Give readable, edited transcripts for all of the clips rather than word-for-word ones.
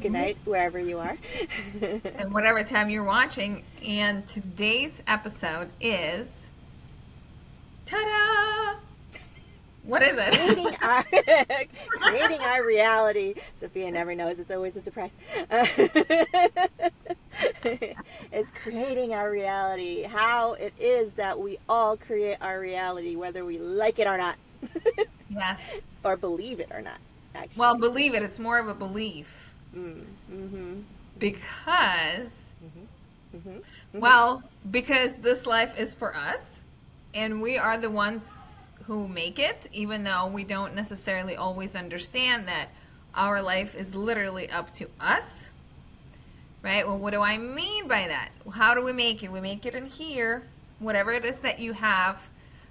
good night, wherever you are. And whatever time you're watching. And today's episode is, ta-da! What is creating it? our creating our reality. Sophia never knows. It's always a surprise. It's creating our reality. How it is that we all create our reality, whether we like it or not, Yes. or believe it or not. Well, Actually. believe it. It's more of a belief Mm-hmm. because, Mm-hmm. Mm-hmm. Mm-hmm. well, because this life is for us and we are the ones who make it, even though we don't necessarily always understand that our life is literally up to us. Right? Well, what do I mean by that? How do we make it? We make it in here. Whatever it is that you have,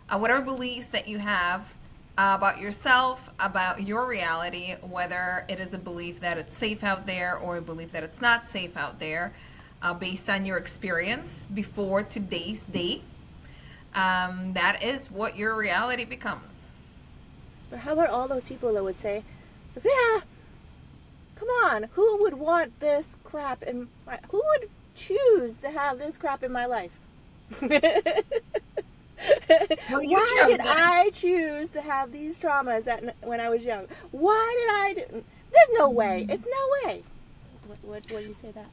whatever beliefs that you have about yourself, about your reality, whether it is a belief that it's safe out there or a belief that it's not safe out there, based on your experience before today's date, that is what your reality becomes. But how about all those people that would say, Sophia, come on, who would want this crap in my, who would choose to have this crap in my life? Well, you Why chose did it. I choose to have these traumas when I was young? Why did I do? There's no way. It's no way. What do you say that?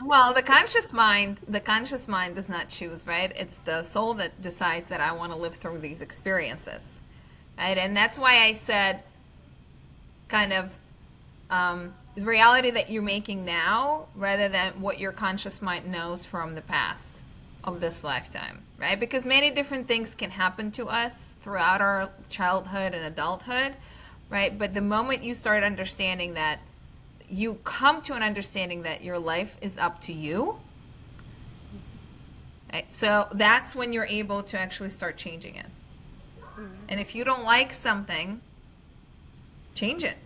Well, the conscious mind does not choose, right? It's the soul that decides that I want to live through these experiences, right? And that's why I said, kind of, the reality that you're making now, rather than what your conscious mind knows from the past of this lifetime, right? Because many different things can happen to us throughout our childhood and adulthood, right? But the moment you start understanding that, you come to an understanding that your life is up to you, right? So that's when you're able to actually start changing it. And if you don't like something, change it.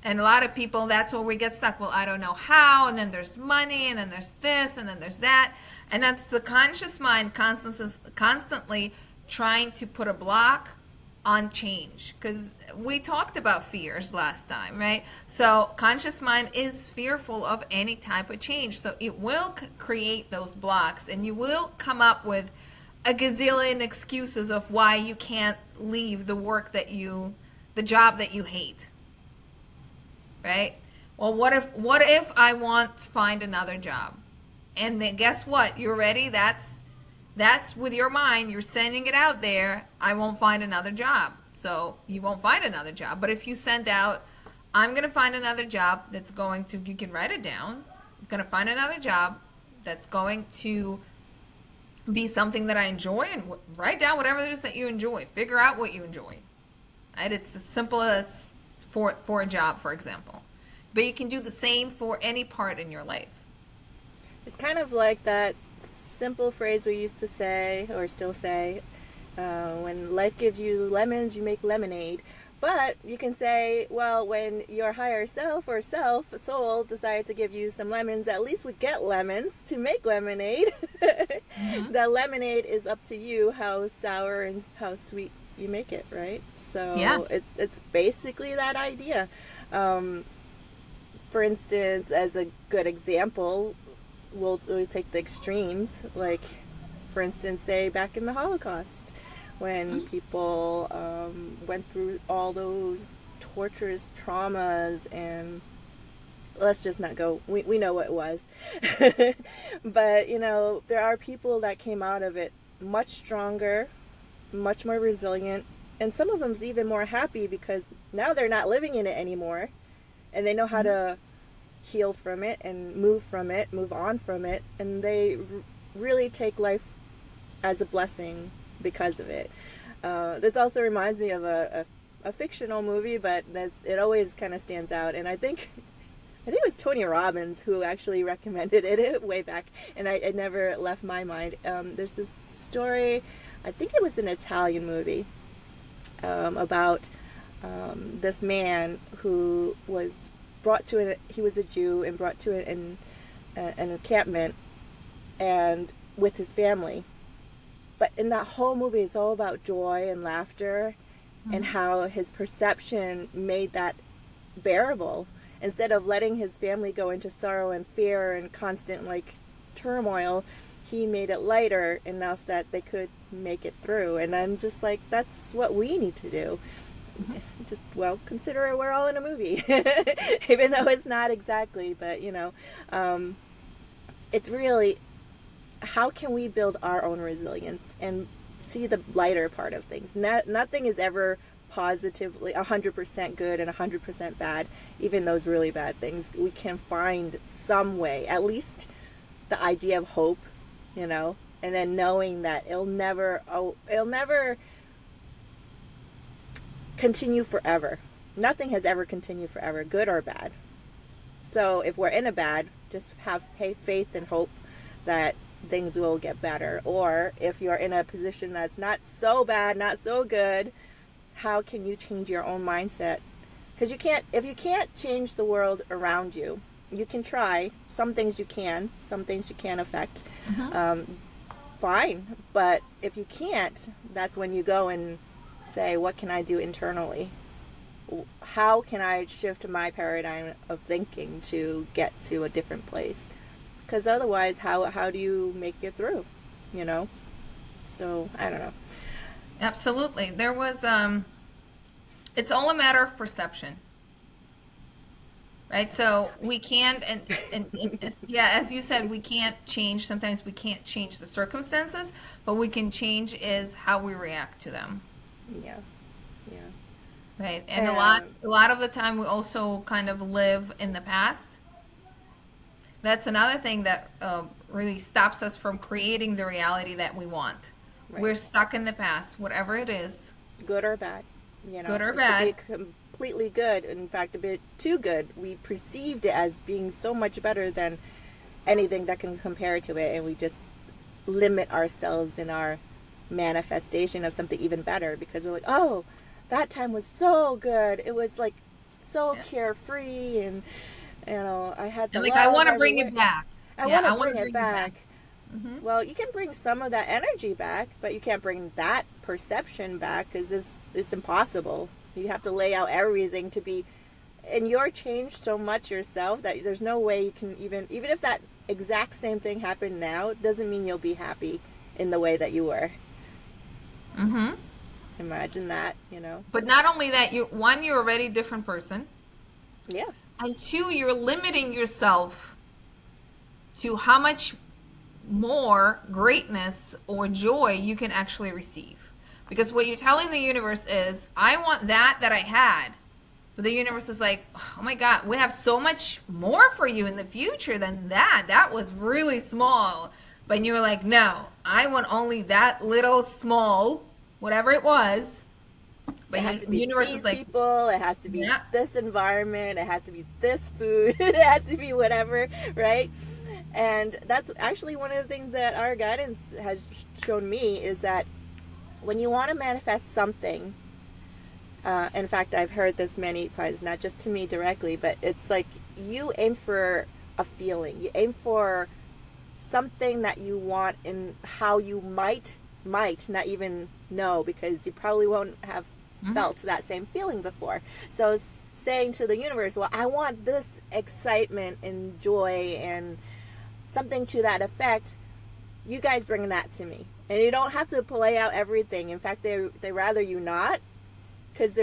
And a lot of people, that's where we get stuck. Well, I don't know how, and then there's money, and then there's this, and then there's that. And that's the conscious mind constantly trying to put a block on change. Because we talked about fears last time, right? So conscious mind is fearful of any type of change. So it will create those blocks, and you will come up with a gazillion excuses of why you can't leave the job that you hate. Right? Well, what if I want to find another job? And then guess what? You're ready. That's with your mind. You're sending it out there. I won't find another job. So you won't find another job. But if you send out, I'm going to find another job that's going to, you can write it down. I'm going to find another job that's going to be something that I enjoy, and write down whatever it is that you enjoy. Figure out what you enjoy. Right? It's as simple as for a job, for example. But you can do the same for any part in your life. It's kind of like that simple phrase we used to say, or still say, when life gives you lemons, you make lemonade. But you can say, well, when your higher self or soul decided to give you some lemons, at least we get lemons to make lemonade. Mm-hmm. The lemonade is up to you how sour and how sweet you make it, right? Yeah. So it's basically that idea. For instance, as a good example, we'll take the extremes. Like, for instance, say back in the Holocaust, when people went through all those torturous traumas, and let's just not go, we know what it was. But, there are people that came out of it much stronger, much more resilient, and some of them's even more happy because now they're not living in it anymore, and they know how to heal from it and move on from it, and they really take life as a blessing because of it. This also reminds me of a fictional movie, but it always kind of stands out, and I think it was Tony Robbins who actually recommended it way back, and it never left my mind. There's this story, I think it was an Italian movie, about this man who was brought to he was a Jew and brought to an encampment and with his family. But in that whole movie, it's all about joy and laughter, and how his perception made that bearable. instead of letting his family go into sorrow and fear and constant like turmoil, he made it lighter enough that they could make it through. And I'm just like, that's what we need to do. Just, well, consider it, we're all in a movie, even though it's not exactly, but it's really, how can we build our own resilience and see the lighter part of things? Nothing is ever positively 100% good and 100% bad. Even those really bad things, we can find some way, at least the idea of hope, and then knowing that it'll never continue forever. Nothing has ever continued forever, good or bad. So if we're in a bad, just have faith and hope that things will get better. Or if you're in a position that's not so bad, not so good, how can you change your own mindset? Because if you can't change the world around you, you can try. Some things you can, some things you can't affect. Fine. But if you can't, that's when you go and say, what can I do internally? How can I shift my paradigm of thinking to get to a different place? Because otherwise, how do you make it through? So I don't know. Absolutely. There was it's all a matter of perception. Right? So we can't and yeah, as you said, we can't change, sometimes we can't change the circumstances, but we can change is how we react to them. Yeah. Right. And a lot of the time we also kind of live in the past. That's another thing that really stops us from creating the reality that we want. Right. We're stuck in the past, whatever it is. Good or bad. Good or bad. It could be completely good. In fact, a bit too good. We perceived it as being so much better than anything that can compare to it. And we just limit ourselves in our manifestation of something even better because we're like, oh, that time was so good. It was like so carefree, and I had the like I want to bring it back. I want to bring it back. Mm-hmm. Well, you can bring some of that energy back, but you can't bring that perception back because it's impossible. You have to lay out everything to be, and you're changed so much yourself that there's no way you can even if that exact same thing happened now, it doesn't mean you'll be happy in the way that you were. Mm-hmm. Imagine that, But not only that, you're already a different person. Yeah. And two, you're limiting yourself to how much more greatness or joy you can actually receive. Because what you're telling the universe is, I want that I had. But the universe is like, oh my God, we have so much more for you in the future than that. That was really small. But you were like, no, I want only that little small, whatever it was. But it has to be universe these is like, people, it has to be this environment, it has to be this food, it has to be whatever, right? And that's actually one of the things that our guidance has shown me is that when you want to manifest something, in fact, I've heard this many times, not just to me directly, but it's like you aim for a feeling. You aim for something that you want in how you might not even know, because you probably won't have felt that same feeling before. So saying to the universe, well, I want this excitement and joy and something to that effect, you guys bring that to me. And you don't have to play out everything. In fact, they rather you not, because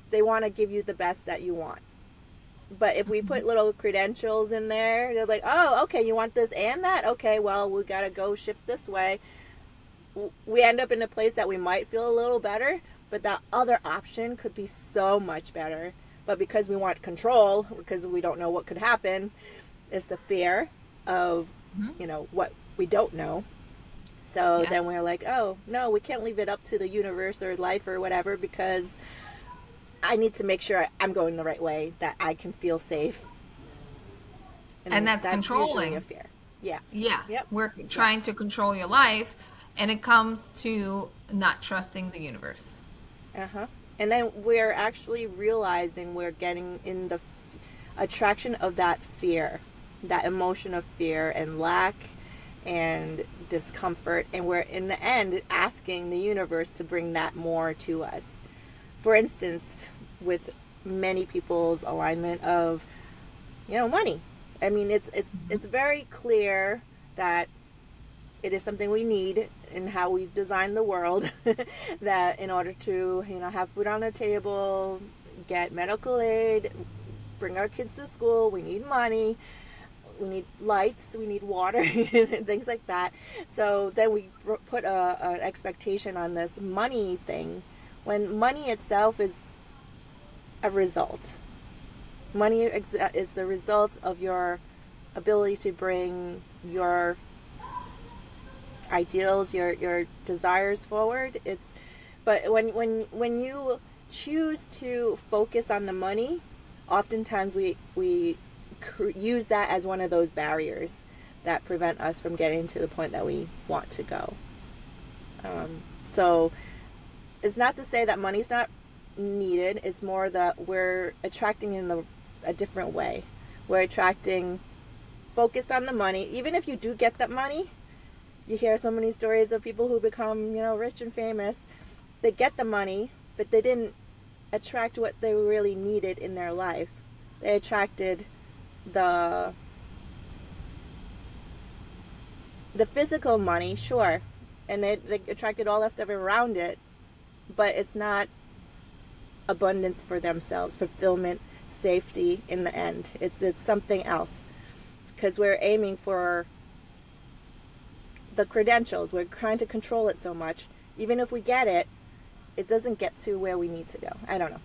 they want to give you the best that you want. But if we put little credentials in there, they're like, oh, okay, you want this and that? Okay, well, we got to go shift this way. We end up in a place that we might feel a little better, but that other option could be so much better. But because we want control, because we don't know what could happen, is the fear of, what we don't know. So then we're like, oh, no, we can't leave it up to the universe or life or whatever, because I need to make sure I'm going the right way, that I can feel safe. And that's controlling. Usually a fear. Yeah. Yeah. Yep. We're trying to control your life, and it comes to not trusting the universe. Uh-huh. And then we're actually realizing we're getting in the attraction of that fear, that emotion of fear and lack and discomfort, and we're in the end asking the universe to bring that more to us. For instance, with many people's alignment of money. I mean, it's very clear that it is something we need in how we've designed the world. That in order to, have food on the table, get medical aid, bring our kids to school, we need money. We need lights, we need water, and things like that. So then we put an expectation on this money thing, when money itself is a result. Money is the result of your ability to bring your ideals, your desires forward. But when you choose to focus on the money, oftentimes we use that as one of those barriers that prevent us from getting to the point that we want to go. So it's not to say that money's not needed. It's more that we're attracting in a different way. We're attracting focused on the money. Even if you do get that money, you hear so many stories of people who become, rich and famous. They get the money, but they didn't attract what they really needed in their life. They attracted the physical money, sure, and they attracted all that stuff around it, but it's not abundance for themselves, fulfillment, safety in the end. It's something else, because we're aiming for the credentials. We're trying to control it so much. Even if we get it, it doesn't get to where we need to go. I don't know.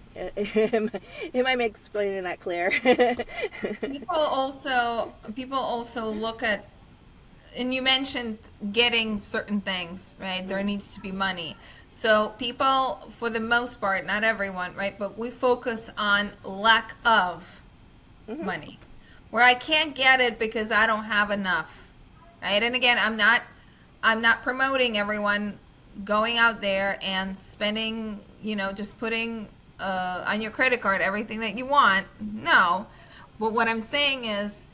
Am I explaining that clear? People also look at, and you mentioned getting certain things, right? There needs to be money. So people, for the most part, not everyone, right? But we focus on lack of money, where I can't get it because I don't have enough, right? And again, I'm not promoting everyone going out there and spending, just putting on your credit card everything that you want. No. But what I'm saying is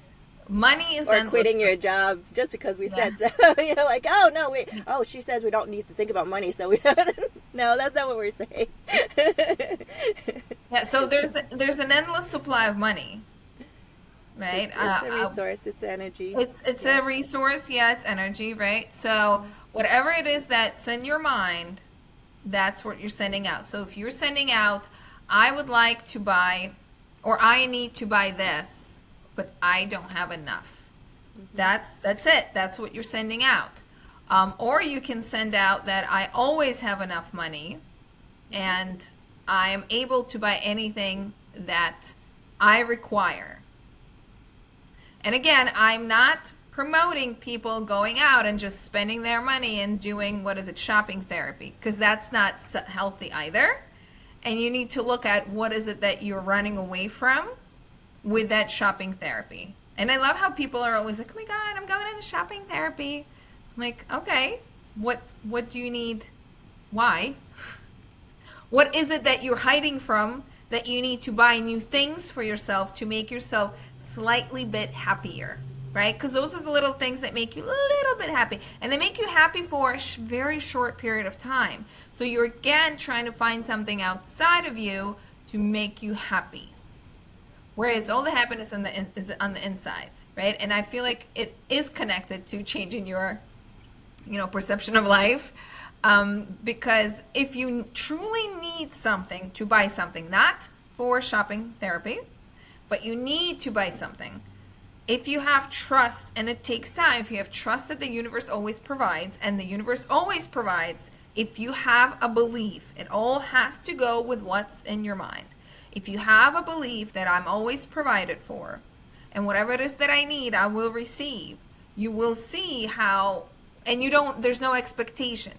money is... Or quitting your job just because we said so. Like, oh, no, wait. Oh, she says we don't need to think about money, so we don't... No, that's not what we're saying. Yeah, so there's an endless supply of money. Right? It's a resource. It's energy. It's a resource. Yeah, it's energy, right? So whatever it is that's in your mind, that's what you're sending out. So if you're sending out, I would like to buy, or I need to buy this, but I don't have enough. That's it. That's what you're sending out. Or you can send out that I always have enough money, and I am able to buy anything that I require. And again, I'm not promoting people going out and just spending their money and doing, shopping therapy, because that's not healthy either. And you need to look at what is it that you're running away from with that shopping therapy. And I love how people are always like, oh my God, I'm going into shopping therapy. I'm like, okay, what do you need? Why? What is it that you're hiding from that you need to buy new things for yourself to make yourself slightly bit happier, right? Because those are the little things that make you a little bit happy, and they make you happy for a very short period of time. So you're again trying to find something outside of you to make you happy, whereas all the happiness is on the inside, right? And I feel like it is connected to changing your perception of life, because if you truly need something to buy something, not for shopping therapy, but you need to buy something. If you have trust, and it takes time, if you have trust that the universe always provides, and the universe always provides, if you have a belief, it all has to go with what's in your mind. If you have a belief that I'm always provided for, and whatever it is that I need, I will receive, you will see how, and there's no expectation.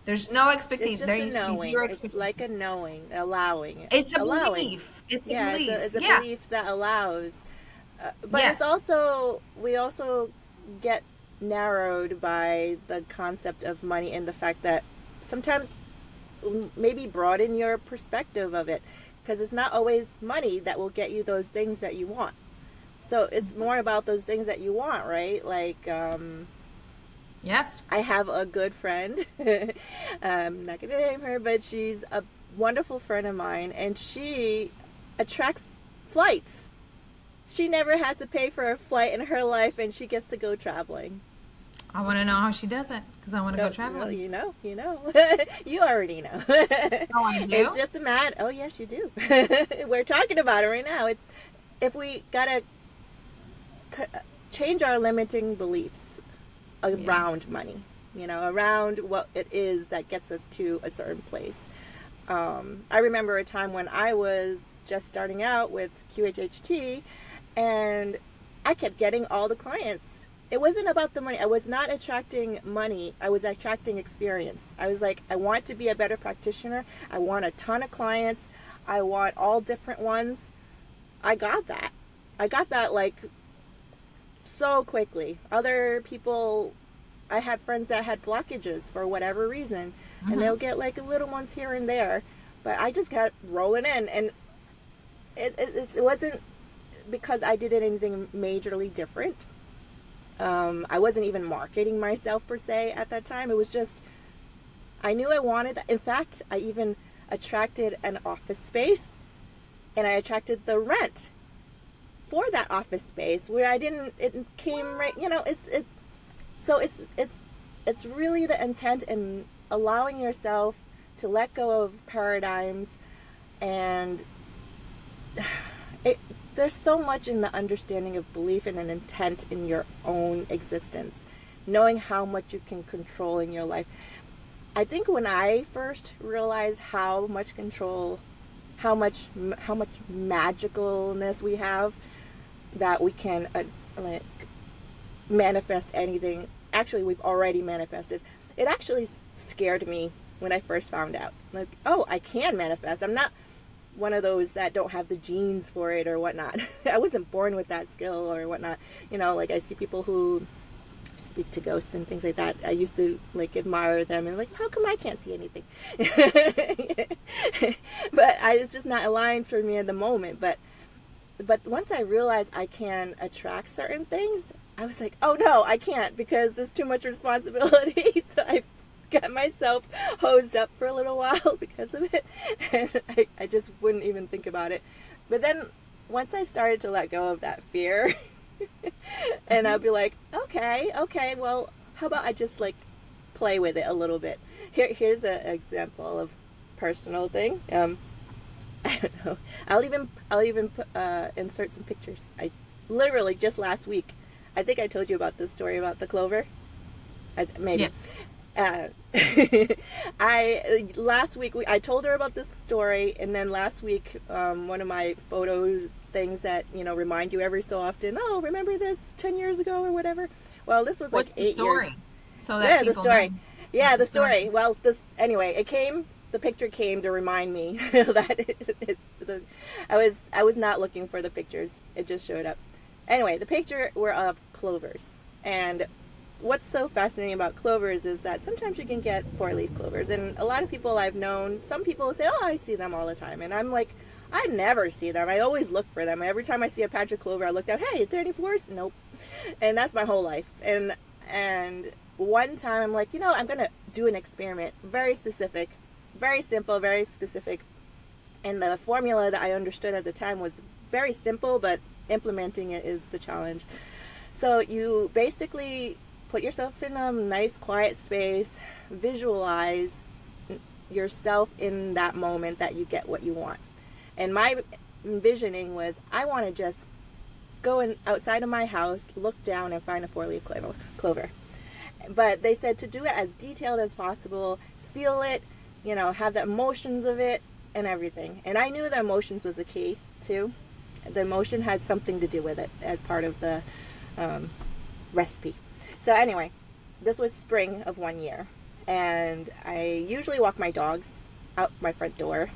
There's no expectation. It's just there a needs to be knowing. zero It's expectation. like a knowing, allowing. It's a allowing. belief. It's a belief. It's a belief that allows. But Yes. it's also, we also get narrowed by the concept of money and the fact that sometimes maybe broaden your perspective of it, because it's not always money that will get you those things that you want. So it's more about those things that you want, right? Like, Yes. I have a good friend. I'm not going to name her, but she's a wonderful friend of mine, and she attracts flights. she never had to pay for a flight in her life, and she gets to go traveling. I want to know how she does it because I want to go traveling. Well, you know. You already know. Oh, I do? It's just a matter. Oh, yes, you do. We're talking about it right now. It's if we gotta change our limiting beliefs around money, around what it is that gets us to a certain place. I remember a time when I was just starting out with QHHT, and I kept getting all the clients. It wasn't about the money. I was not attracting money. I was attracting experience. I was like, I want to be a better practitioner. I want a ton of clients. I want all different ones. I got that. Like so quickly. Other people, I had friends that had blockages for whatever reason, and they'll get like little ones here and there. But I just got rolling in, and it wasn't because I did anything majorly different. I wasn't even marketing myself per se at that time. It was just, I knew I wanted that. In fact, I even attracted an office space, and I attracted the rent for that office space where it came right, so it's really the intent in allowing yourself to let go of paradigms, and there's so much in the understanding of belief and an intent in your own existence, knowing how much you can control in your life. I think when I first realized how much control, how much magicalness we have, that we can manifest anything. Actually, we've already manifested. It actually scared me when I first found out. Like, oh, I can manifest. I'm not one of those that don't have the genes for it or whatnot. I wasn't born with that skill or whatnot. Like I see people who speak to ghosts and things like that. I used to like admire them and like, how come I can't see anything? But it's just not aligned for me at the moment. But once I realized I can attract certain things, I was like, oh no, I can't, because there's too much responsibility. So I got myself hosed up for a little while because of it, and I just wouldn't even think about it. But then once I started to let go of that fear, and I'll be like, okay, well, how about I just like play with it a little bit. Here's an example of personal thing. I don't know. I'll even put, insert some pictures. I literally just last week, I think I told you about this story about the clover. Maybe. Yes. Last week I told her about this story, and then last week one of my photo things that remind you every so often, oh, remember this 10 years ago or whatever. Well, this was like 8 years. So that the story. Know. Yeah, the story. Well, the picture came to remind me that I was not looking for the pictures. It just showed up. Anyway, the picture were of clovers, and what's so fascinating about clovers is that sometimes you can get 4-leaf clovers, and a lot of people I've known, some people say, oh, I see them all the time, and I'm like, I never see them. I always look for them. Every time I see a patch of clover, I look down, hey, is there any 4s? Nope. And that's my whole life. And one time I'm like, I'm going to do an experiment, very specific, very simple, very specific. And the formula that I understood at the time was very simple, but implementing it is the challenge. So you basically put yourself in a nice quiet space, visualize yourself in that moment that you get what you want. And my envisioning was, I want to just go outside of my house, look down, and find a 4-leaf clover. But they said to do it as detailed as possible, feel it, have the emotions of it and everything. And I knew the emotions was a key too. The emotion had something to do with it as part of the recipe. So anyway, this was spring of one year, and I usually walk my dogs out my front door.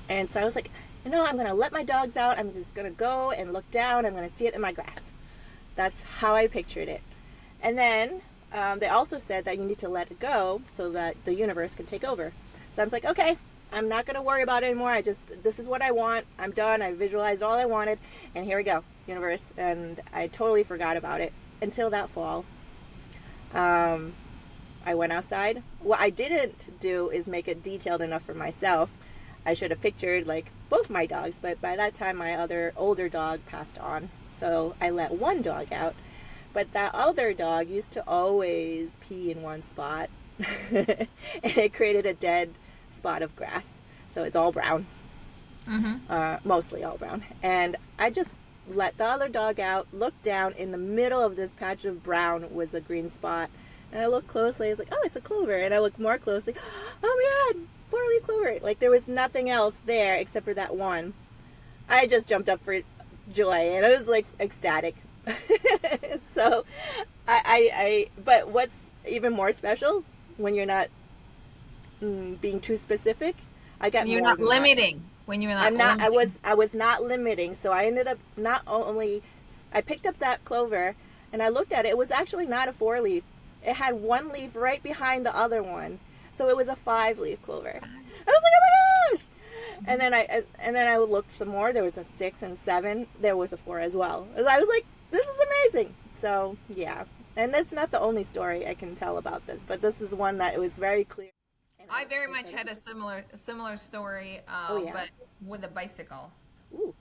And so I was like, I'm going to let my dogs out. I'm just going to go and look down. I'm going to see it in my grass. That's how I pictured it. And then they also said that you need to let it go so that the universe can take over. So I was like, okay, I'm not going to worry about it anymore. This is what I want. I'm done. I visualized all I wanted, and here we go, universe. And I totally forgot about it until that fall. I went outside. What I didn't do is make it detailed enough for myself. I should have pictured like both my dogs, but by that time my other older dog passed on. So I let one dog out. But that other dog used to always pee in one spot. And it created a dead spot of grass. So it's all brown. Mostly all brown. And I just let the other dog out, looked down. In the middle of this patch of brown was a green spot. And I looked closely. I was like, oh, it's a clover. And I looked more closely. Oh my God, 4-leaf clover. Like there was nothing else there except for that one. I just jumped up for joy and I was like ecstatic. So but what's even more special when you're not being too specific, I got You're more not than that. limiting when you're not I'm not. limiting. I was not limiting. So I ended up not only. I picked up that clover, and I looked at it. It was actually not a 4-leaf. It had one leaf right behind the other one, so it was a 5-leaf clover. I was like, oh my gosh! And then I looked some more. There was a 6 and 7. There was a 4 as well. I was like, this is amazing. So yeah, and that's not the only story I can tell about this, but this is one that it was very clear. And I very much excited. had a similar story, Oh yeah. but with a bicycle. Ooh.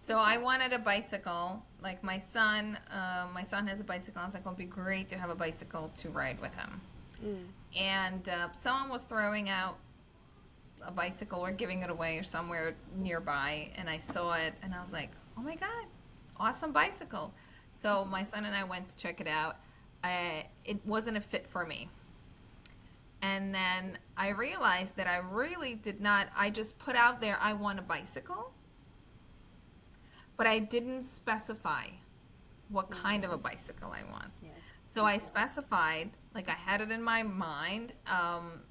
So I wanted a bicycle. Like my son has a bicycle. I was like, well, it'd be great to have a bicycle to ride with him. And someone was throwing out a bicycle or giving it away or somewhere nearby, and I saw it, and I was like, oh my God, awesome bicycle. So my son and I went to check it out. It wasn't a fit for me. And then I realized that I really did not, I just put out there, I want a bicycle, but I didn't specify what kind of a bicycle I want. Yeah. So I specified, like I had it in my mind.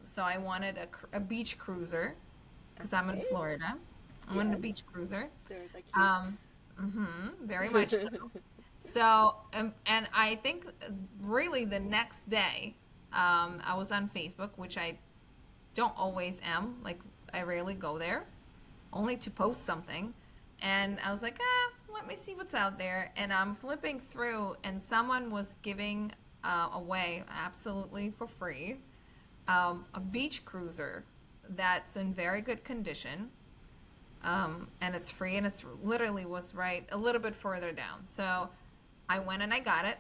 So I wanted a beach cruiser because I'm in Okay. Florida. I wanted a Yes. beach cruiser. There's a cute. Very much so. So, and I think really the next day, I was on Facebook, which I don't always am. Like, I rarely go there, only to post something. And I was like, let me see what's out there. And I'm flipping through, and someone was giving away absolutely for free a beach cruiser that's in very good condition. And it's free, and it's literally was right a little bit further down. So I went and I got it.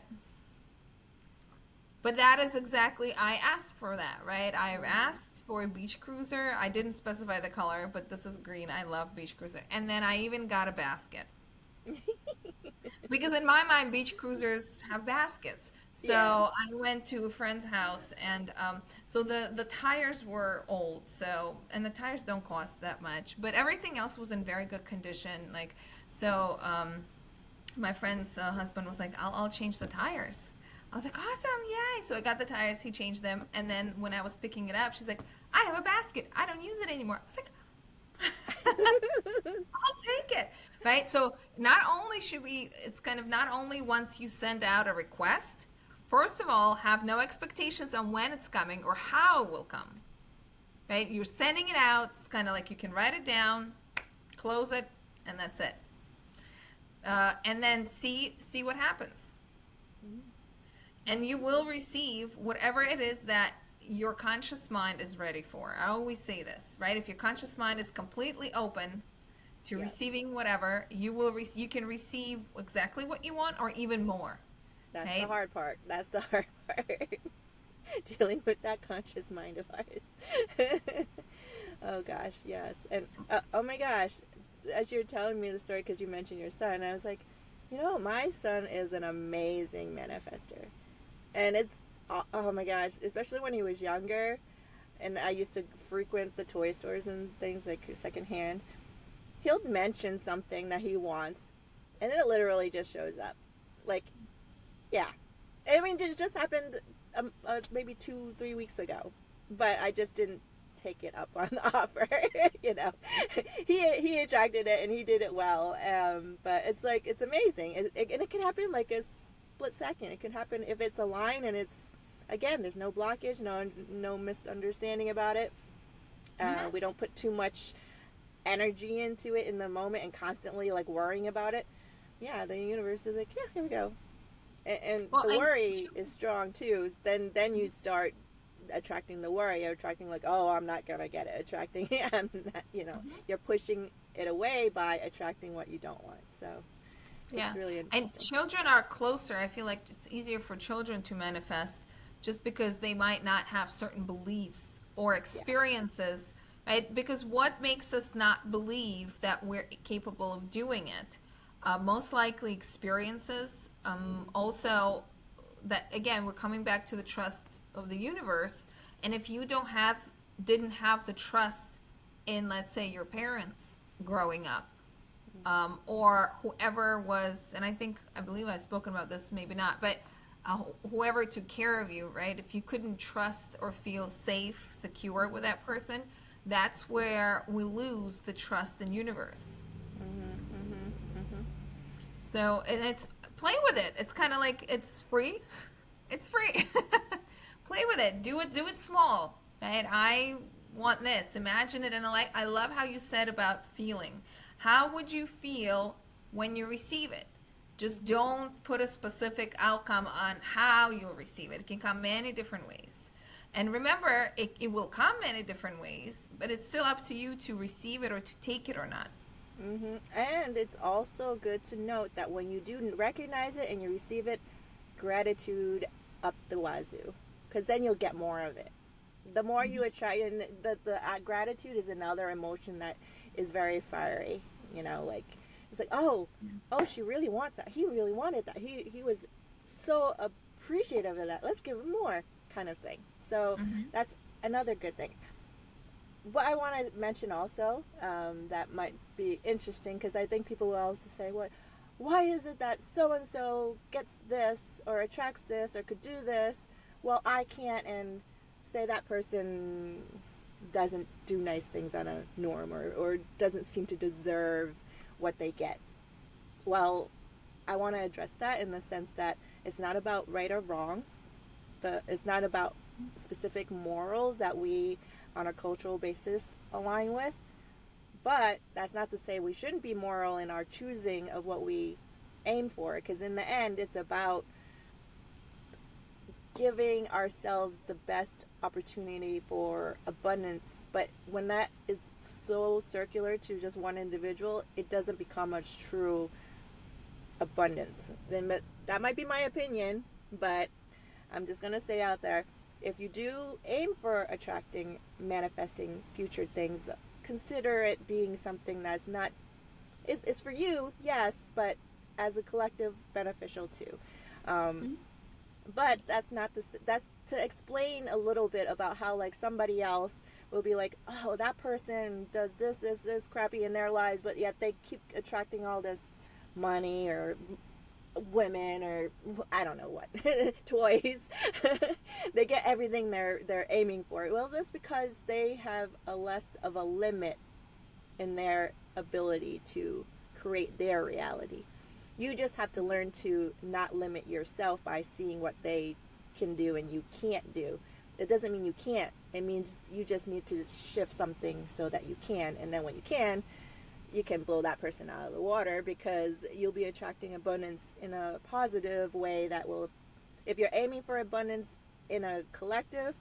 But that is exactly, I asked for that, right? I asked for a beach cruiser. I didn't specify the color, but this is green. I love beach cruiser. And then I even got a basket. Because in my mind, beach cruisers have baskets. So Yeah. I went to a friend's house, and so the tires were old. So, and the tires don't cost that much, but everything else was in very good condition. Like, so my friend's husband was like, I'll change the tires. I was like, awesome, yay! So I got the tires, he changed them, and then when I was picking it up, she's like, I have a basket. I don't use it anymore. I was like, I'll take it, right? So not only should we, it's kind of not only once you send out a request, first of all, have no expectations on when it's coming or how it will come, right? You're sending it out. It's kind of like you can write it down, close it, and that's it. And then see what happens. And you will receive whatever it is that your conscious mind is ready for. I always say this, right? If your conscious mind is completely open to Yeah. receiving whatever, you can receive exactly what you want or even more. That's Right? the hard part. That's the hard part. Dealing with that conscious mind of ours. Oh gosh, yes. And oh my gosh, as you're telling me the story, because you mentioned your son, I was like, my son is an amazing manifester. And it's, oh my gosh, especially when he was younger, and I used to frequent the toy stores and things like secondhand. He'll mention something that he wants, and it literally just shows up. Like, yeah. I mean, it just happened maybe 2-3 weeks ago, but I just didn't take it up on the offer. He attracted it and he did it well. But it's like, it's amazing, and it can happen like a split second. It can happen if it's a line and it's, again, there's no blockage, no misunderstanding about it. We don't put too much energy into it in the moment and constantly like worrying about it. Yeah, the universe is like, yeah, here we go. And Well, the and worry is strong too. Then you start attracting the worry. You're attracting like, oh, I'm not gonna get it. Attracting, I'm not, you're pushing it away by attracting what you don't want. So it's really And interesting. children are closer. I feel like it's easier for children to manifest just because they might not have certain beliefs or Yeah. experiences, right? Because what makes us not believe that we're capable of doing it? Most likely experiences. Also, that again, we're coming back to the trust of the universe. And if you didn't have the trust in, let's say, your parents growing up, or whoever was, and I believe I've spoken about this, maybe not, but whoever took care of you, right? If you couldn't trust or feel safe, secure with that person, that's where we lose the trust in universe. So, and it's play with it. It's kind of like it's free. It's free. Play with it. Do it small. Right? I want this. Imagine it in a light. I love how you said about feeling. How would you feel when you receive it? Just don't put a specific outcome on how you'll receive it. It can come many different ways. And remember, it will come many different ways, but it's still up to you to receive it or to take it or not. And it's also good to note that when you do recognize it and you receive it, gratitude up the wazoo, because then you'll get more of it. The more you attract, and the gratitude is another emotion that is very fiery. Like it's like, oh, she really wants that. He really wanted that. He was so appreciative of that. Let's give him more, kind of thing. So that's another good thing. What I want to mention also, that might be interesting, because I think people will also say, why is it that so and so gets this or attracts this or could do this? Well, I can't, and say that person doesn't do nice things on a norm, or doesn't seem to deserve what they get. Well, I want to address that in the sense that it's not about right or wrong. It's not about specific morals that we, on a cultural basis, align with. But that's not to say we shouldn't be moral in our choosing of what we aim for, because in the end, it's about giving ourselves the best opportunity for abundance. But when that is so circular to just one individual, it doesn't become a true abundance. Then that might be my opinion, but I'm just going to say out there, if you do aim for attracting, manifesting future things, consider it being something that's not, it's for you, yes, but as a collective, beneficial too. But that's to explain a little bit about how, like, somebody else will be like, oh, that person does this crappy in their lives, but yet they keep attracting all this money or women or I don't know what toys. They get everything they're aiming for. Well, just because they have a less of a limit in their ability to create their reality. You just have to learn to not limit yourself by seeing what they can do and you can't do. It doesn't mean you can't. It means you just need to shift something so that you can. And then when you can blow that person out of the water, because you'll be attracting abundance in a positive way that will, if you're aiming for abundance in a collective,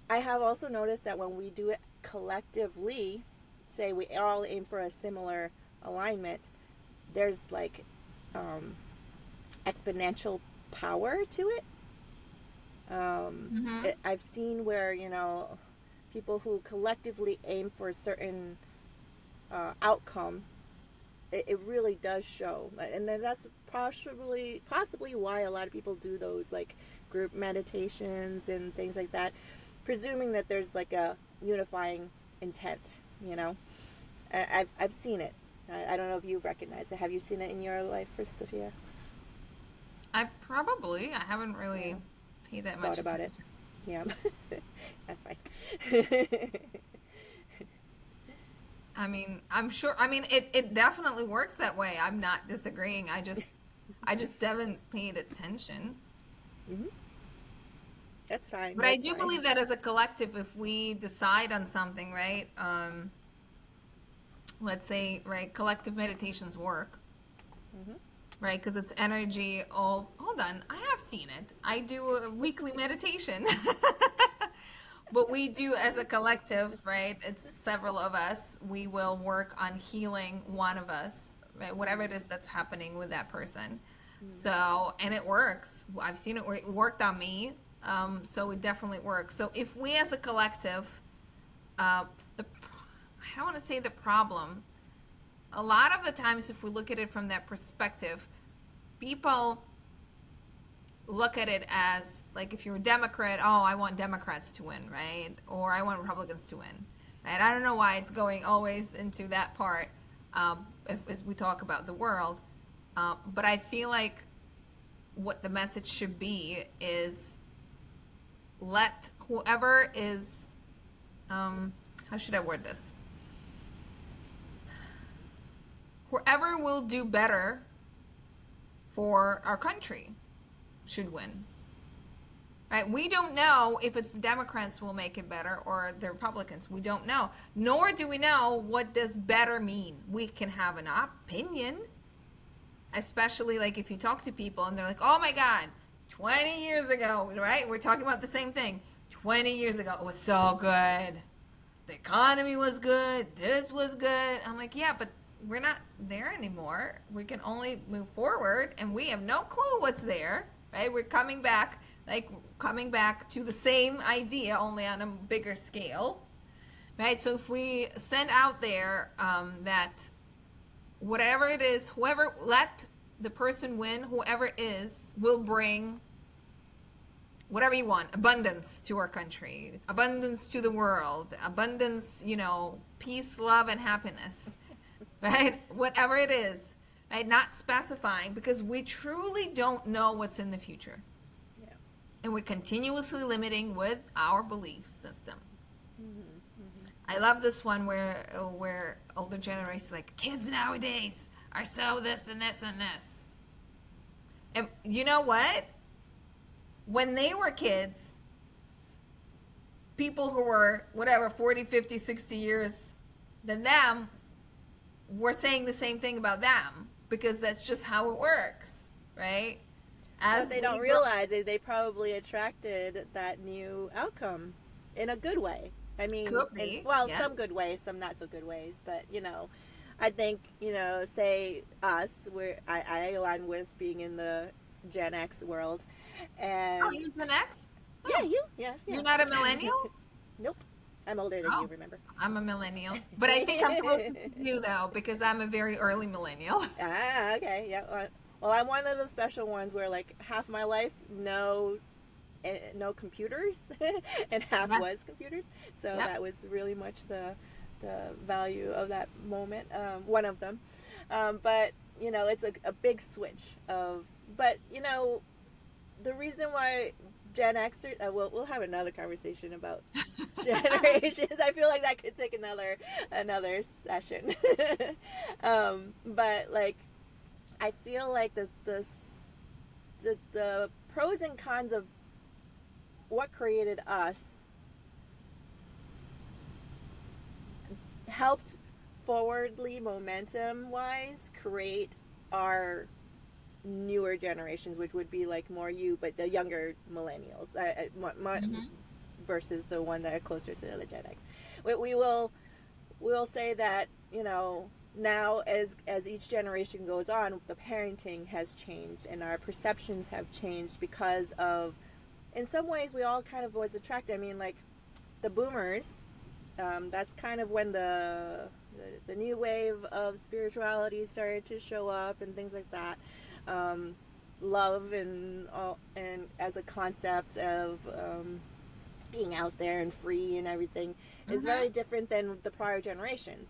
I have also noticed that when we do it collectively, say we all aim for a similar alignment, there's like exponential power to it. I've seen where, people who collectively aim for a certain outcome, it really does show. And then that's possibly why a lot of people do those like group meditations and things like that, presuming that there's like a unifying intent. I've seen it. I don't know if you've recognized it. Have you seen it in your life, for Sophia? I haven't really paid that much Thought about it. attention. Yeah. That's fine. I mean, I'm sure. I mean, it definitely works that way. I'm not disagreeing. I just haven't paid attention. Mm-hmm. That's fine. But I do believe that as a collective, if we decide on something, right? Let's say, right, collective meditations work. Mm-hmm. right? Because it's energy. Oh, hold on. I have seen it. I do a weekly meditation. But we do as a collective, right? It's several of us. We will work on healing one of us, right? Whatever it is that's happening with that person. So, and it works. I've seen it work. It worked on me. So it definitely works. So if we as a collective, I don't want to say the problem. A lot of the times, if we look at it from that perspective, people look at it as like if you're a Democrat, oh, I want Democrats to win, right? Or I want Republicans to win. And I don't know why it's going always into that part as we talk about the world. But I feel like what the message should be is let whoever is, how should I word this? Whoever will do better for our country should win. Right? We don't know if it's the Democrats will make it better or the Republicans. We don't know. Nor do we know what does better mean. We can have an opinion, especially like if you talk to people and they're like, oh my God, 20 years ago, right? We're talking about the same thing. 20 years ago, it was so good. The economy was good. This was good. I'm like, yeah, but we're not there anymore. We can only move forward and we have no clue what's there, right? We're coming back to the same idea, only on a bigger scale, right? So if we send out there that whatever it is, whoever, let the person win, whoever it is, will bring whatever you want, abundance to our country, abundance to the world, abundance, peace, love, and happiness, right? Whatever it is, right? Not specifying, because we truly don't know what's in the future. Yeah. And we're continuously limiting with our belief system. Mm-hmm. Mm-hmm. I love this one where older generations like, kids nowadays are so this and this and this. And you know what? When they were kids, people who were, 40, 50, 60 years than them were saying the same thing about them because that's just how it works, right? As they don't realize it, they probably attracted that new outcome in a good way. I mean, could be. Some good ways, some not so good ways, but I think, say us, I align with being in the Gen X world. And oh, you're Gen X? Oh. Yeah, you? Yeah. You're not a millennial? Nope. I'm older than you, remember? I'm a millennial. But I think I'm closer to you, though, because I'm a very early millennial. Ah, okay. Yeah. Well, I'm one of the special ones where, like, half my life, no computers, and half was computers. So that was really much the value of that moment, one of them. But, it's a big switch of... But, the reason why Gen Xers... we'll have another conversation about generations. I feel like that could take another session. But, like, I feel like the pros and cons of what created us helped forwardly, momentum-wise, create our newer generations, which would be like more you, but the younger millennials, versus the one that are closer to the Gen X. We'll say that now as each generation goes on, the parenting has changed and our perceptions have changed because of, in some ways, we all kind of was attracted. I mean, like the boomers. That's kind of when the new wave of spirituality started to show up and things like that. Love and as a concept of being out there and free and everything is very different than the prior generations.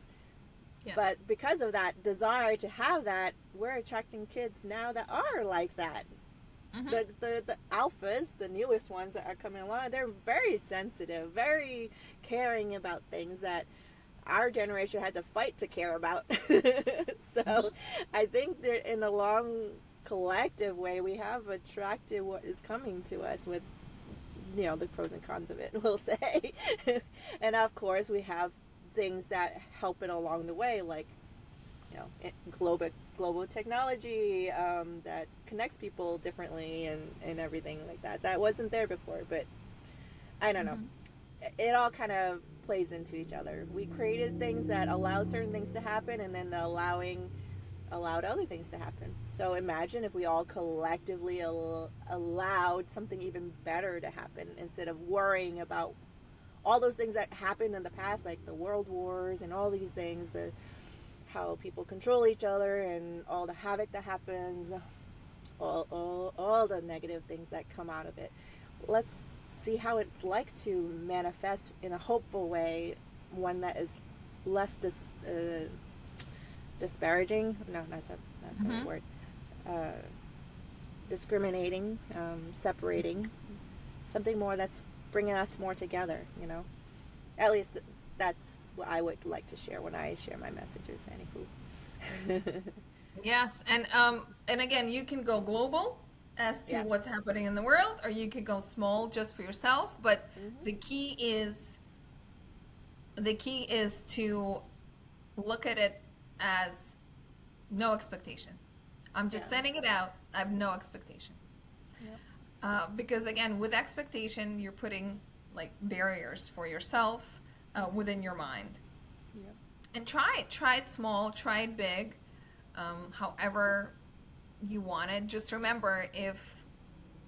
Yes. But because of that desire to have that, we're attracting kids now that are like that. The alphas, the newest ones that are coming along, they're very sensitive, very caring about things that our generation had to fight to care about. So I think that in the long collective way, we have attracted what is coming to us with, the pros and cons of it, we'll say. And of course, we have things that help it along the way, like, global technology that connects people differently and everything like that. That wasn't there before, but I don't know. It all kind of plays into each other. We created things that allowed certain things to happen, and then the allowing allowed other things to happen. So imagine if we all collectively allowed something even better to happen instead of worrying about all those things that happened in the past, like the world wars and all these things, the how people control each other and all the havoc that happens, all the negative things that come out of it. Let's see how it's like to manifest in a hopeful way, one that is less disparaging. No, not the right word. Discriminating, separating. Something more that's bringing us more together. You know, at least that's what I would like to share when I share my messages. Anywho. Yes, and again, you can go global as to what's happening in the world, or you could go small just for yourself. But the key is to look at it as no expectation. I'm just sending it out. I have no expectation. Yep. Because again, with expectation, you're putting like barriers for yourself within your mind. Yep. And try it. Try it small. Try it big. However you want it. Just remember, if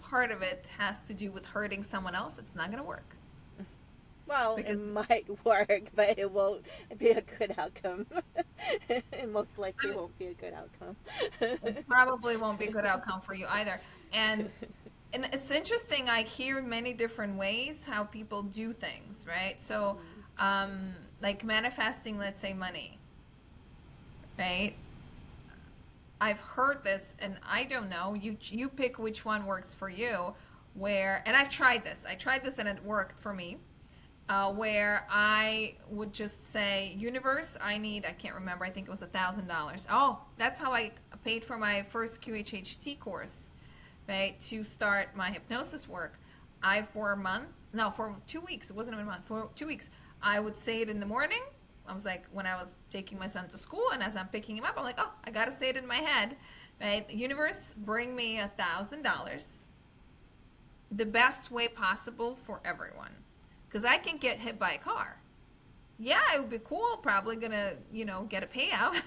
part of it has to do with hurting someone else, it's not going to work. Well, it might work, but it won't be a good outcome. It most likely won't be a good outcome. It probably won't be a good outcome for you either. And it's interesting, I hear many different ways how people do things, right? So, like manifesting, let's say, money, right? I've heard this, and I don't know. You pick which one works for you. And I've tried this. I tried this, and it worked for me. Where I would just say, universe, I can't remember, I think it was $1,000. Oh, that's how I paid for my first QHHT course, right, to start my hypnosis work. For 2 weeks, it wasn't even a month, for 2 weeks, I would say it in the morning. I was like, when I was taking my son to school, and as I'm picking him up, I'm like, oh, I got to say it in my head, right? Universe, bring me $1,000 the best way possible for everyone. Because I can get hit by a car. Yeah, it would be cool. Probably gonna, get a payout.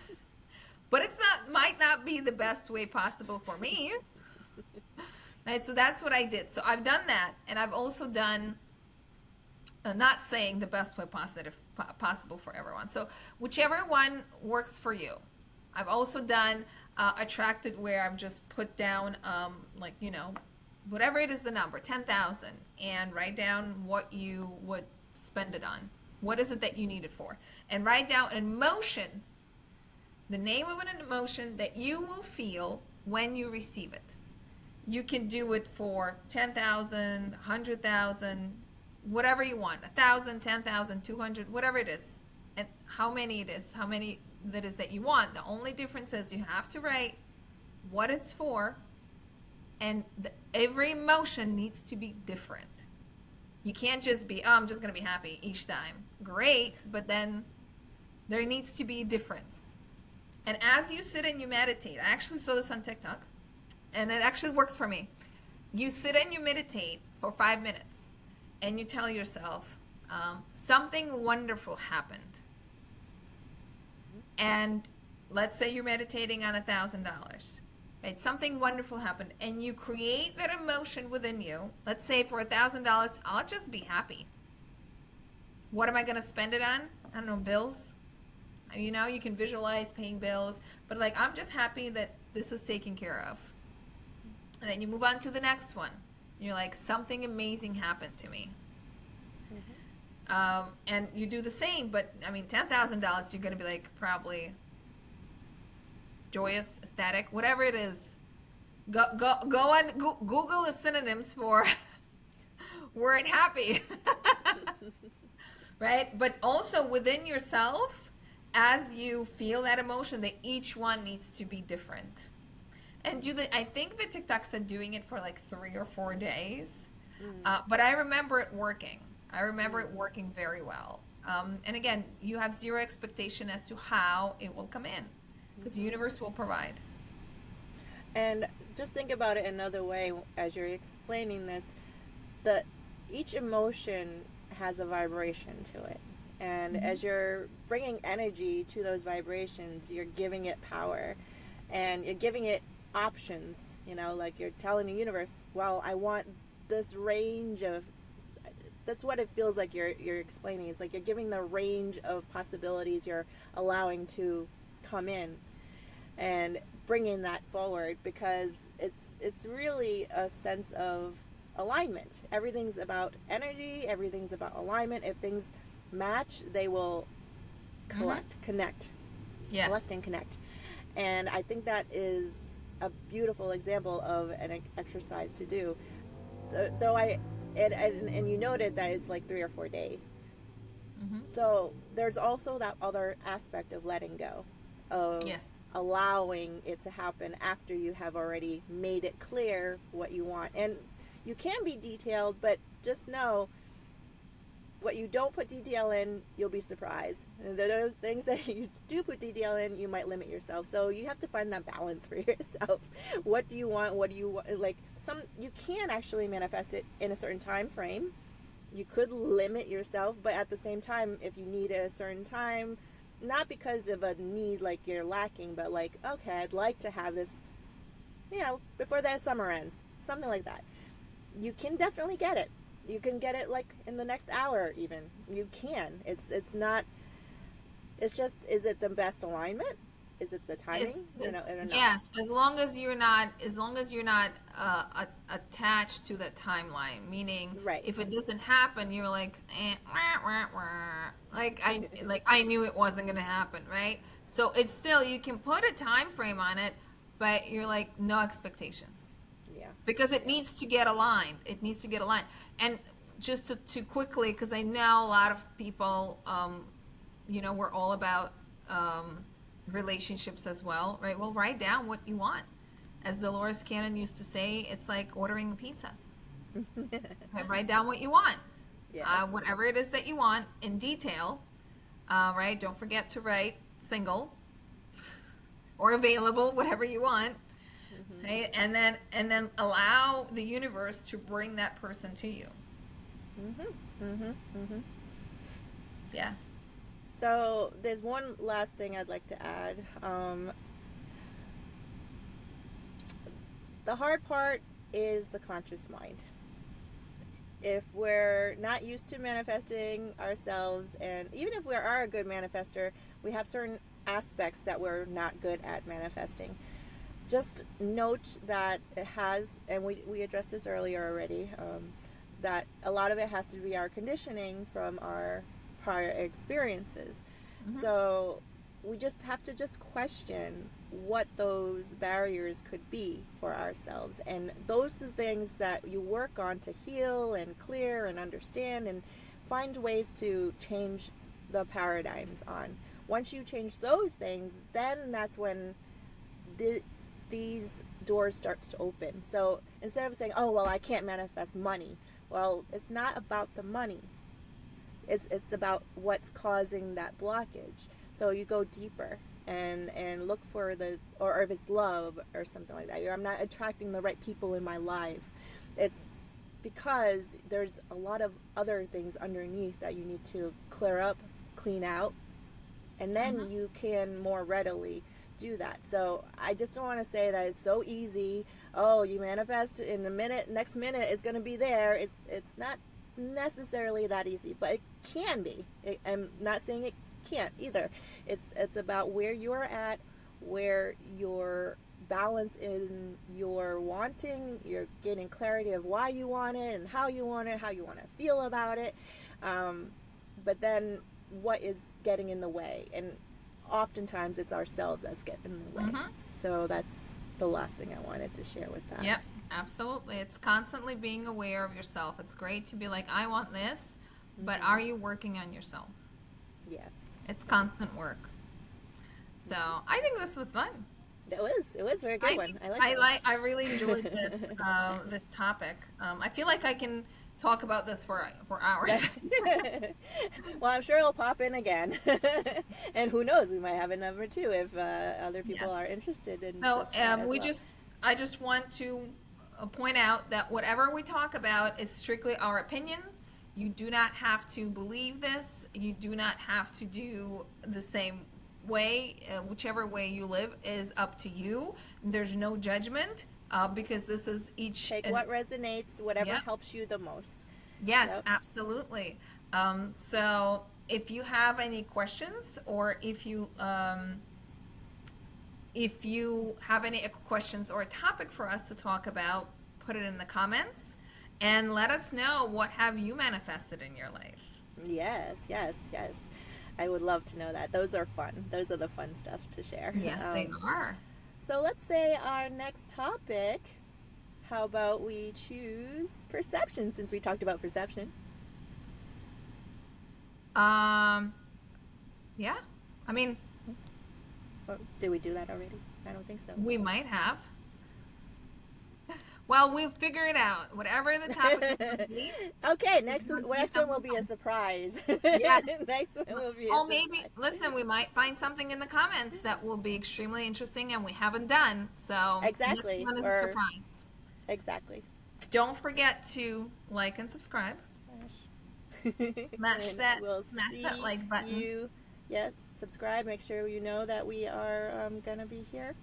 But might not be the best way possible for me. Right? So that's what I did. So I've done that, and I've also done, not saying the best way possible for everyone. So whichever one works for you. I've also done attracted, where I've just put down whatever it is, the number 10,000, and write down what you would spend it on. What is it that you need it for? And write down an emotion, the name of an emotion that you will feel when you receive it. You can do it for 10,000, 100,000, whatever you want, 1,000, 10,000, 200, whatever it is, and how many that is that you want. The only difference is you have to write what it's for. And every emotion needs to be different. You can't just be, I'm just going to be happy each time. Great, but then there needs to be a difference. And as you sit and you meditate, I actually saw this on TikTok, and it actually works for me. You sit and you meditate for 5 minutes, and you tell yourself, something wonderful happened. And let's say you're meditating on $1,000. Right? Something wonderful happened, and you create that emotion within you. Let's say for $1,000, I'll just be happy. What am I going to spend it on? I don't know, bills. You can visualize paying bills, but I'm just happy that this is taken care of. And then you move on to the next one. You're like, something amazing happened to me. And you do the same, but $10,000, you're going to be probably joyous, ecstatic, whatever it is. Go on Google the synonyms for word happy. Right? But also within yourself, as you feel that emotion, that each one needs to be different. And I think the TikTok said doing it for 3 or 4 days. But I remember it working. I remember it working very well. And again, you have zero expectation as to how it will come in. because the universe will provide. And just think about it another way as you're explaining this. The each emotion has a vibration to it. And as you're bringing energy to those vibrations, you're giving it power and you're giving it options, like you're telling the universe, well, I want this range of, that's what it feels like you're explaining. It's like you're giving the range of possibilities you're allowing to come in and bringing that forward, because it's really a sense of alignment. Everything's about energy, everything's about alignment. If things match, they will connect. Yes. Collect and connect. And I think that is a beautiful example of an exercise to do. Though and you noted that it's like 3 or 4 days. So there's also that other aspect of letting go, of allowing it to happen after you have already made it clear what you want. And you can be detailed, but just know what you don't put detail in, you'll be surprised. And those things that you do put detail in, you might limit yourself. So you have to find that balance for yourself. What do you want? What do you want? Like, you can actually manifest it in a certain time frame. You could limit yourself, but at the same time, if you need it at a certain time, not because of a need like you're lacking, but like, okay, I'd like to have this, before that summer ends, something like that. You can definitely get it. You can get it like in the next hour even. You can. It's just, is it the best alignment? Is it the timing? I don't know. Yes, as long as you're not attached to the timeline. Meaning, if it doesn't happen, you're like, wah, wah, wah. Like I knew it wasn't gonna happen, right? So it's still, you can put a time frame on it, but you're like, no expectations. Yeah. Because it needs to get aligned. It needs to get aligned. And just to quickly, because I know a lot of people, we're all about relationships as well, right? Well, write down what you want. As Dolores Cannon used to say, it's like ordering a pizza. Right? Write down what you want. Yes. Whatever it is that you want in detail, right? Don't forget to write single or available, whatever you want. Right? And then allow the universe to bring that person to you. Yeah. So there's one last thing I'd like to add. The hard part is the conscious mind. If we're not used to manifesting ourselves, and even if we are a good manifester, we have certain aspects that we're not good at manifesting. Just note that it has, and we addressed this earlier already, that a lot of it has to be our conditioning from our prior experiences. So we just have to just question what those barriers could be for ourselves. And those are things that you work on to heal and clear and understand and find ways to change the paradigms on. Once you change those things, then that's when these doors starts to open. So instead of saying, oh, well, I can't manifest money. Well, it's not about the money. It's about what's causing that blockage. So you go deeper and look for or if it's love or something like that. I'm not attracting the right people in my life. It's because there's a lot of other things underneath that you need to clear up, clean out, and then you can more readily do that. So I just don't want to say that it's so easy. Oh, you manifest in the next minute it's going to be there. It's not necessarily that easy, but it can be. I'm not saying it can't either. It's about where you're at, where your balance in your wanting, you're getting clarity of why you want it and how you want it, how you want to feel about it. But then what is getting in the way? And oftentimes it's ourselves that's getting in the way. So that's the last thing I wanted to share with that. Yep, absolutely. It's constantly being aware of yourself. It's great to be like, I want this, but are you working on yourself? Yes. It's constant work. So I think this was fun. It was a very good one. I really enjoyed this this topic. I feel like I can talk about this for hours. Well, I'm sure it'll pop in again. And who knows, we might have a number two if other people Yes. are interested in So this chat as well. I just want to point out that whatever we talk about is strictly our opinion. You do not have to believe this. You do not have to do the same way. Whichever way you live is up to you. There's no judgment because this is each. Take what resonates, whatever Yep. helps you the most. Yes, Yep. absolutely. So if you have any questions, or if you have any questions or a topic for us to talk about, put it in the comments and let us know, what have you manifested in your life. Yes, yes, yes. I would love to know that. Those are fun. Those are the fun stuff to share. Yes, they are. So let's say our next topic, how about we choose perception, since we talked about perception? Yeah. I mean, Or did we do that already? I don't think so. we might have. Well, we'll figure it out. Whatever the topic will be. Okay, next one will be a surprise. Yeah. Next one will be a Oh, maybe, surprise. listen, we might find something in the comments that will be extremely interesting and we haven't done. So, Exactly. next one is a Or- surprise. Exactly. Don't forget to like and subscribe. Smash And that- we'll smash that see like button. Yeah, subscribe. Make sure you know that we are gonna be here.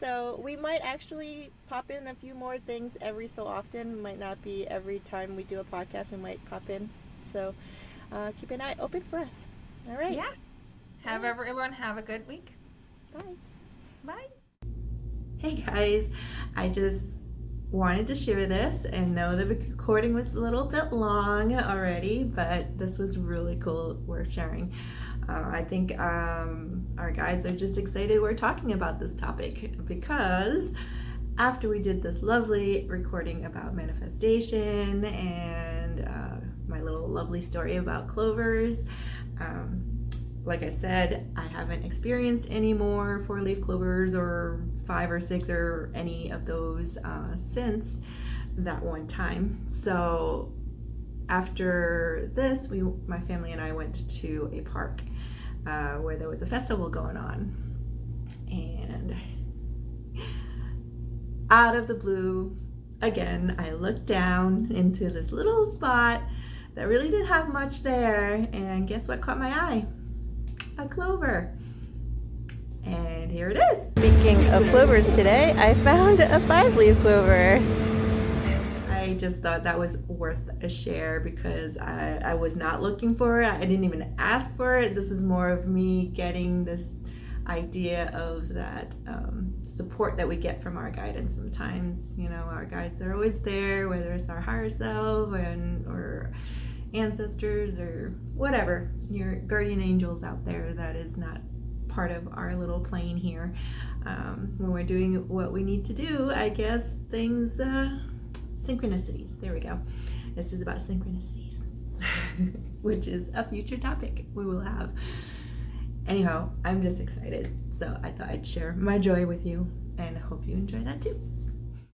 So we might actually pop in a few more things every so often. Might not be every time we do a podcast. We might pop in. So keep an eye open for us. All right. Yeah. Everyone have a good week. Bye. Bye. Hey guys, I just wanted to share this, and know the recording was a little bit long already, but this was really cool, worth sharing. I think our guides are just excited we're talking about this topic, because after we did this lovely recording about manifestation and my little lovely story about clovers, like I said, I haven't experienced any more 4-leaf clovers or 5 or 6 or any of those since that one time. So after this, my family and I went to a park where there was a festival going on. And out of the blue, again, I looked down into this little spot that really didn't have much there. And guess what caught my eye? A clover. And here it is. Speaking of clovers today, I found a 5-leaf clover. I just thought that was worth a share, because I was not looking for it. I didn't even ask for it. This is more of me getting this idea of that support that we get from our guidance. Sometimes, our guides are always there, whether it's our higher self or ancestors or whatever, your guardian angels out there that is not part of our little plane here. When we're doing what we need to do, I guess things, synchronicities, there we go. This is about synchronicities, which is a future topic we will have. Anyhow, I'm just excited, so I thought I'd share my joy with you, and hope you enjoy that too.